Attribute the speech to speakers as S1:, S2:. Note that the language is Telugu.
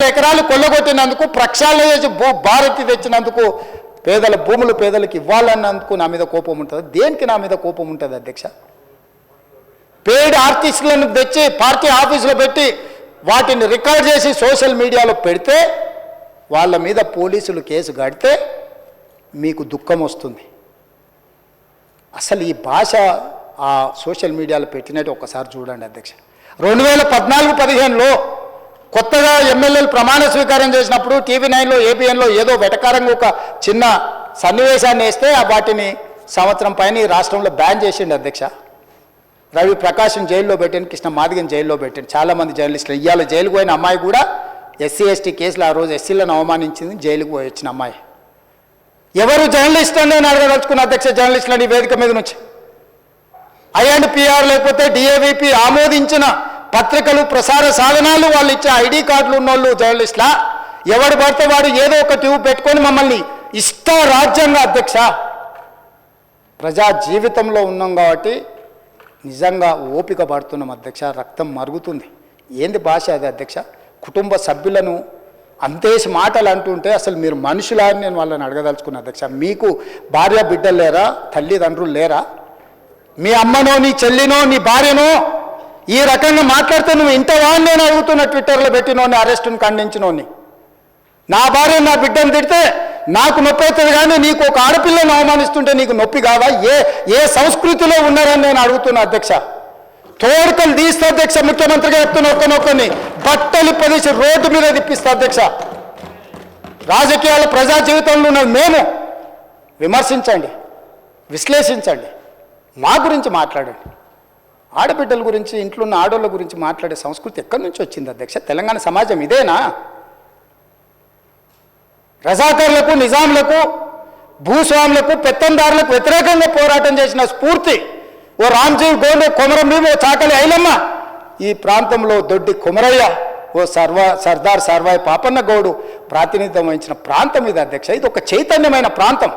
S1: ఎకరాలు కొల్లగొట్టినందుకు ప్రక్షాళన చేసి భారతి తెచ్చినందుకు పేదల భూములు పేదలకు ఇవ్వాలన్నందుకు నా మీద కోపం ఉంటుంది. దేనికి నా మీద కోపం ఉంటుంది అధ్యక్ష? పెయిడ్ ఆర్టిస్టులను తెచ్చి పార్టీ ఆఫీసులో పెట్టి వాటిని రికార్డ్ చేసి సోషల్ మీడియాలో పెడితే వాళ్ళ మీద పోలీసులు కేసు కడితే మీకు దుఃఖం వస్తుంది. అసలు ఈ భాష ఆ సోషల్ మీడియాలో పెట్టినట్టు ఒక్కసారి చూడండి అధ్యక్ష. 2014-15లో కొత్తగా ఎమ్మెల్యేలు ప్రమాణ స్వీకారం చేసినప్పుడు TV9లో ABNలో ఏదో వెటకారంగా ఒక చిన్న సన్నివేశాన్ని వేస్తే వాటిని సంవత్సరం పైన రాష్ట్రంలో బ్యాన్ చేసిండు అధ్యక్ష. రవి ప్రకాశం జైల్లో పెట్టాను, కృష్ణ మాదిగన్ జైల్లో పెట్టాను, చాలామంది జర్నలిస్టులు. ఇవాళ జైలుకు పోయిన అమ్మాయి కూడా SC/ST కేసులు ఆ రోజు ఎస్సీలను అవమానించింది, జైలుకు పోయి వచ్చిన అమ్మాయి. ఎవరు జర్నలిస్ట్ అని నేను అడగదలుచుకున్న అధ్యక్ష, జర్నలిస్టులని వేదిక మీద నుంచి INPR లేకపోతే DAVP ఆమోదించిన పత్రికలు ప్రసార సాధనాలు వాళ్ళు ఇచ్చే ID కార్డులు ఉన్నోళ్ళు జర్నలిస్టులా? ఎవడు పడితే వాడు ఏదో ఒక ట్యూబ్ పెట్టుకొని మమ్మల్ని రాజ్యంగా అధ్యక్ష. ప్రజా జీవితంలో ఉన్నాం కాబట్టి నిజంగా ఓపిక పడుతున్నాం అధ్యక్ష. రక్తం మరుగుతుంది. ఏంది భాష అది అధ్యక్ష? కుటుంబ సభ్యులను అంతేసి మాటలు అంటుంటే అసలు మీరు మనుషులా అని నేను వాళ్ళని అడగదలుచుకున్నా అధ్యక్ష. మీకు భార్య బిడ్డలు లేరా? తల్లిదండ్రులు లేరా? మీ అమ్మనో నీ చెల్లినో నీ భార్యనో ఈ రకంగా మాట్లాడితే నువ్వు ఇంతవా అని నేను అడుగుతున్న. ట్విట్టర్లో పెట్టినోని, అరెస్టును ఖండించినోని. నా భార్య నా బిడ్డను తిడితే నాకు నొప్పి అవుతుంది, కానీ నీకు ఒక ఆడపిల్లను అవమానిస్తుంటే నీకు నొప్పి కాదా? ఏ సంస్కృతిలో ఉన్నారని నేను అడుగుతున్నా అధ్యక్ష. తోడుకలు తీస్తే అధ్యక్ష, ముఖ్యమంత్రిగా చెప్తున్న ఒక్కనొక్కని బట్టలు పదేసి రోడ్డు మీద తిప్పిస్తా అధ్యక్ష. రాజకీయాలు ప్రజా జీవితంలో ఉన్నది మేము. విమర్శించండి, విశ్లేషించండి, మా గురించి మాట్లాడండి. ఆడబిడ్డల గురించి, ఇంట్లో ఉన్న ఆడోళ్ళ గురించి మాట్లాడే సంస్కృతి ఎక్కడి నుంచి వచ్చింది అధ్యక్ష? తెలంగాణ సమాజం ఇదేనా? రజాకర్లకు, నిజాంలకు, భూస్వాములకు, పెత్తందారులకు వ్యతిరేకంగా పోరాటం చేసిన స్ఫూర్తి ఓ రామ్జీ గోండు, కొమరం భీమ్, ఓ చాకలి ఐలమ్మ, ఈ ప్రాంతంలో దొడ్డి కొమరయ్య, ఓ సర్దార్ సర్వాయి పాపన్న గౌడు ప్రాతినిధ్యం వహించిన ప్రాంతం ఇది అధ్యక్ష. ఇది ఒక చైతన్యమైన ప్రాంతం.